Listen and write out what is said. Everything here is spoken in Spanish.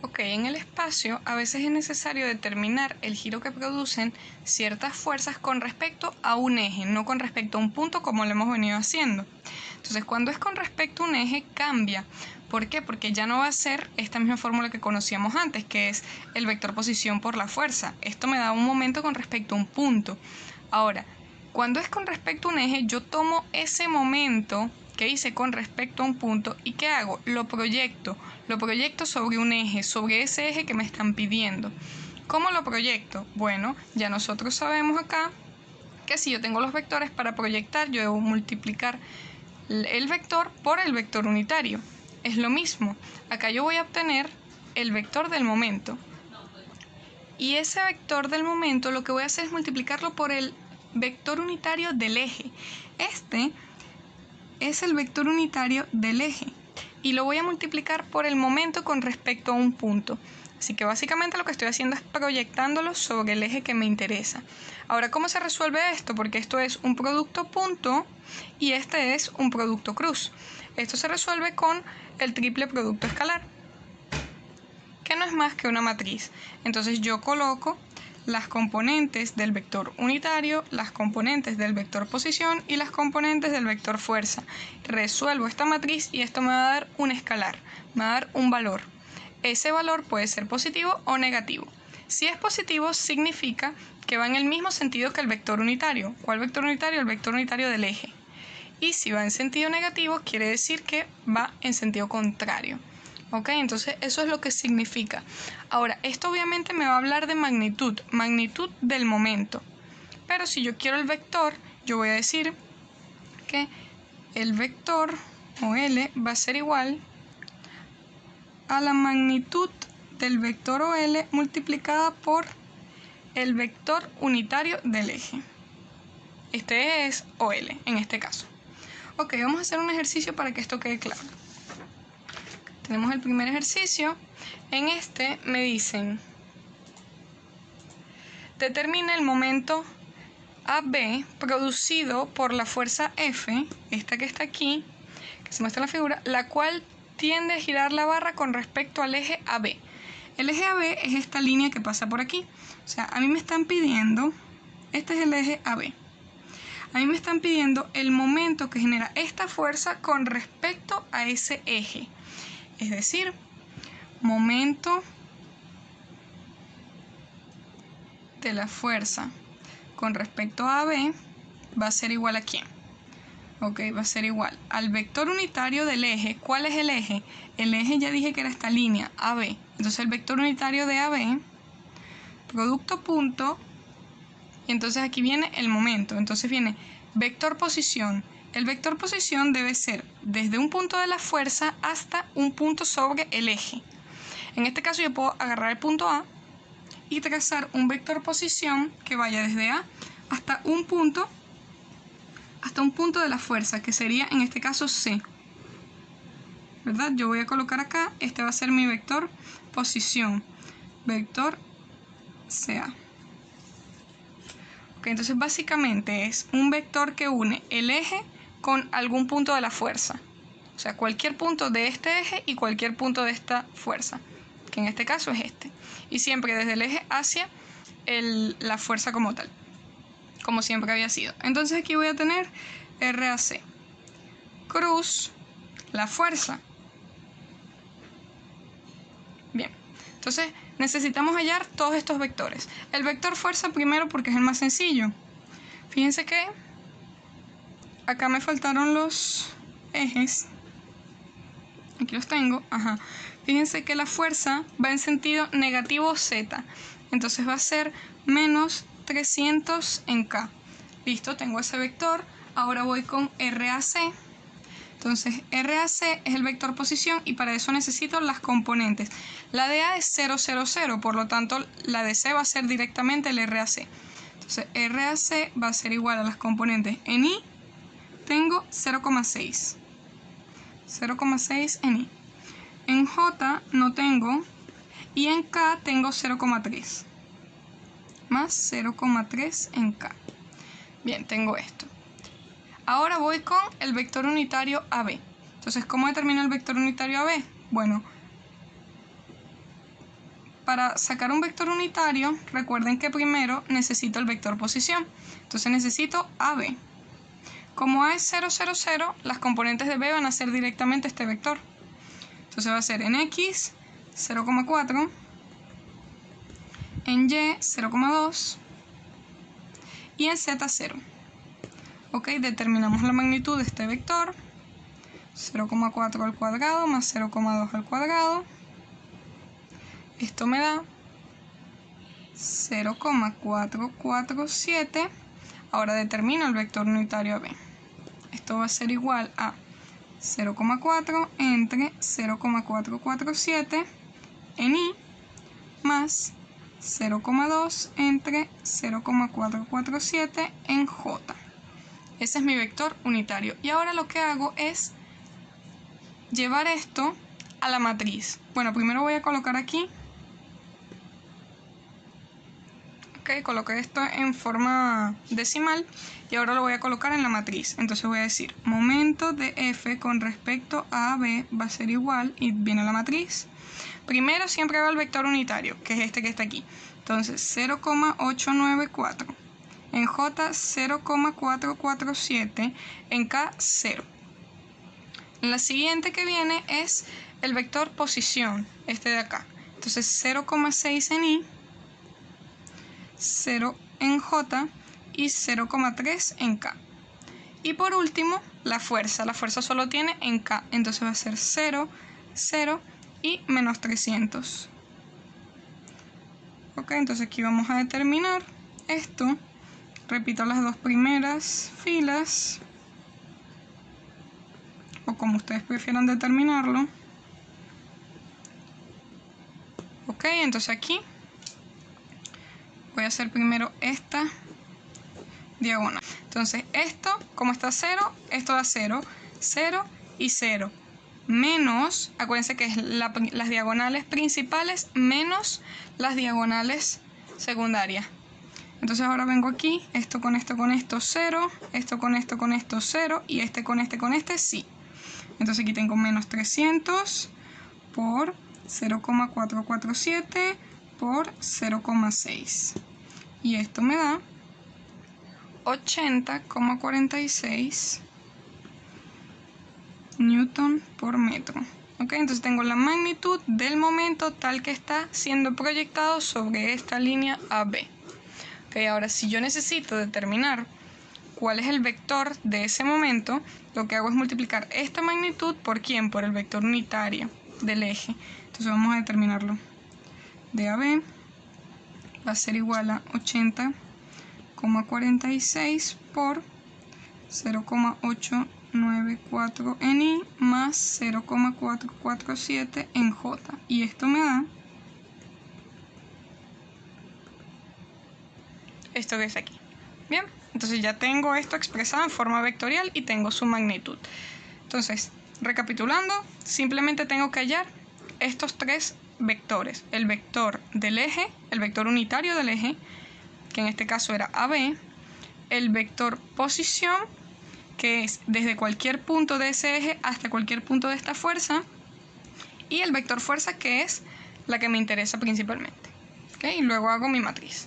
Ok, en el espacio a veces es necesario determinar el giro que producen ciertas fuerzas con respecto a un eje, no con respecto a un punto como lo hemos venido haciendo. Entonces, cuando es con respecto a un eje, cambia. ¿Por qué? Porque ya no va a ser esta misma fórmula que conocíamos antes, que es el vector posición por la fuerza. Esto me da un momento con respecto a un punto. Ahora, cuando es con respecto a un eje, yo tomo ese momento que hice con respecto a un punto y ¿qué hago? Lo proyecto sobre un eje, sobre ese eje que me están pidiendo. ¿Cómo lo proyecto? Bueno, ya nosotros sabemos acá que si yo tengo los vectores para proyectar, yo debo multiplicar el vector por el vector unitario. Es lo mismo. Acá yo voy a obtener el vector del momento. Y ese vector del momento lo que voy a hacer es multiplicarlo por el vector unitario del eje. Este es el vector unitario del eje. Y lo voy a multiplicar por el momento con respecto a un punto. Así que básicamente lo que estoy haciendo es proyectándolo sobre el eje que me interesa. Ahora, ¿cómo se resuelve esto? Porque esto es un producto punto y este es un producto cruz. Esto se resuelve con el triple producto escalar, que no es más que una matriz. Entonces yo coloco las componentes del vector unitario, las componentes del vector posición y las componentes del vector fuerza. Resuelvo esta matriz y esto me va a dar un escalar, me va a dar un valor. Ese valor puede ser positivo o negativo. Si es positivo, significa que va en el mismo sentido que el vector unitario. ¿Cuál vector unitario? El vector unitario del eje. Y si va en sentido negativo, quiere decir que va en sentido contrario. ¿Ok? Entonces eso es lo que significa. Ahora, esto obviamente me va a hablar de magnitud del momento. Pero si yo quiero el vector, yo voy a decir que el vector, o L, va a ser igual a la magnitud del vector OL multiplicada por el vector unitario del eje. Este es OL en este caso. Ok, vamos a hacer un ejercicio para que esto quede claro. Tenemos el primer ejercicio. En este me dicen: determina el momento AB producido por la fuerza F, esta que está aquí, que se muestra en la figura, la cual tiende a girar la barra con respecto al eje AB. El eje AB es esta línea que pasa por aquí. O sea, a mí me están pidiendo, este es el eje AB. A mí me están pidiendo el momento que genera esta fuerza con respecto a ese eje. Es decir, momento de la fuerza con respecto a AB va a ser igual a ¿quién? Ok, va a ser igual al vector unitario del eje. ¿Cuál es el eje? El eje ya dije que era esta línea, AB. Entonces el vector unitario de AB, producto punto, y entonces aquí viene el momento. Entonces viene vector posición. El vector posición debe ser desde un punto de la fuerza hasta un punto sobre el eje. En este caso yo puedo agarrar el punto A y trazar un vector posición que vaya desde A hasta un punto de la fuerza, que sería en este caso C, ¿verdad? Yo voy a colocar acá, este va a ser mi vector posición, vector CA. Ok, entonces básicamente es un vector que une el eje con algún punto de la fuerza, o sea, cualquier punto de este eje y cualquier punto de esta fuerza, que en este caso es este, y siempre desde el eje hacia la fuerza como tal, como siempre había sido. Entonces aquí voy a tener RAC cruz la fuerza. Bien, entonces necesitamos hallar todos estos vectores. El vector fuerza primero porque es el más sencillo. Fíjense que acá me faltaron los ejes. Aquí los tengo. Ajá. Fíjense que la fuerza va en sentido negativo Z. Entonces va a ser menos 300 en K. Listo, tengo ese vector. Ahora voy con RAC. Entonces RAC es el vector posición y para eso necesito las componentes. La de A es 0, 0, 0, por lo tanto la de C va a ser directamente el RAC. Entonces RAC va a ser igual a las componentes. En I tengo 0,6. 0,6 en I. En J no tengo y en K tengo 0,3. Más 0,3 en K. Bien, tengo esto. Ahora voy con el vector unitario AB. Entonces, ¿cómo determino el vector unitario AB? Bueno, para sacar un vector unitario, recuerden que primero necesito el vector posición. Entonces necesito AB. Como A es 0, 0, 0, las componentes de B van a ser directamente este vector. Entonces va a ser en X 0,4, en Y 0,2 y en Z 0. Ok, determinamos la magnitud de este vector. 0,4 al cuadrado más 0,2 al cuadrado. Esto me da 0,447. Ahora determino el vector unitario AB. Esto va a ser igual a 0,4 entre 0,447 en Y más 0,2 entre 0,447 en J. Ese es mi vector unitario. Y ahora lo que hago es llevar esto a la matriz. Bueno, primero voy a colocar aquí. Ok, coloqué esto en forma decimal y ahora lo voy a colocar en la matriz. Entonces voy a decir, momento de F con respecto a B va a ser igual, y viene la matriz. Primero siempre va el vector unitario, que es este que está aquí. Entonces 0,894. En J 0,447. En K 0. La siguiente que viene es el vector posición, este de acá. Entonces 0,6 en Y, 0 en J y 0,3 en K. Y por último, la fuerza. La fuerza solo tiene en K. Entonces va a ser 0, 0 y menos 300. Ok, entonces aquí vamos a determinar esto. Repito las dos primeras filas, o como ustedes prefieran determinarlo. Ok, entonces aquí voy a hacer primero esta diagonal. Entonces esto, como está 0, esto da 0, 0 y 0. Menos, acuérdense que es las diagonales principales menos las diagonales secundarias. Entonces ahora vengo aquí, esto con esto 0, esto con esto 0 y este con este sí. Entonces aquí tengo menos 300 por 0,447 por 0,6. Y esto me da 80,46 newton por metro. Ok, entonces tengo la magnitud del momento tal que está siendo proyectado sobre esta línea AB. Ok, ahora si yo necesito determinar cuál es el vector de ese momento, lo que hago es multiplicar esta magnitud por ¿quién? Por el vector unitario del eje. Entonces vamos a determinarlo. DAB va a ser igual a 80,46 por 0,894 en Y más 0,447 en J. Y esto me da esto que es aquí. Bien, entonces ya tengo esto expresado en forma vectorial y tengo su magnitud. Entonces, recapitulando, simplemente tengo que hallar estos tres vectores. El vector del eje, el vector unitario del eje, que en este caso era AB. El vector posición, que es desde cualquier punto de ese eje hasta cualquier punto de esta fuerza. Y el vector fuerza, que es la que me interesa principalmente. ¿Okay? Y luego hago mi matriz.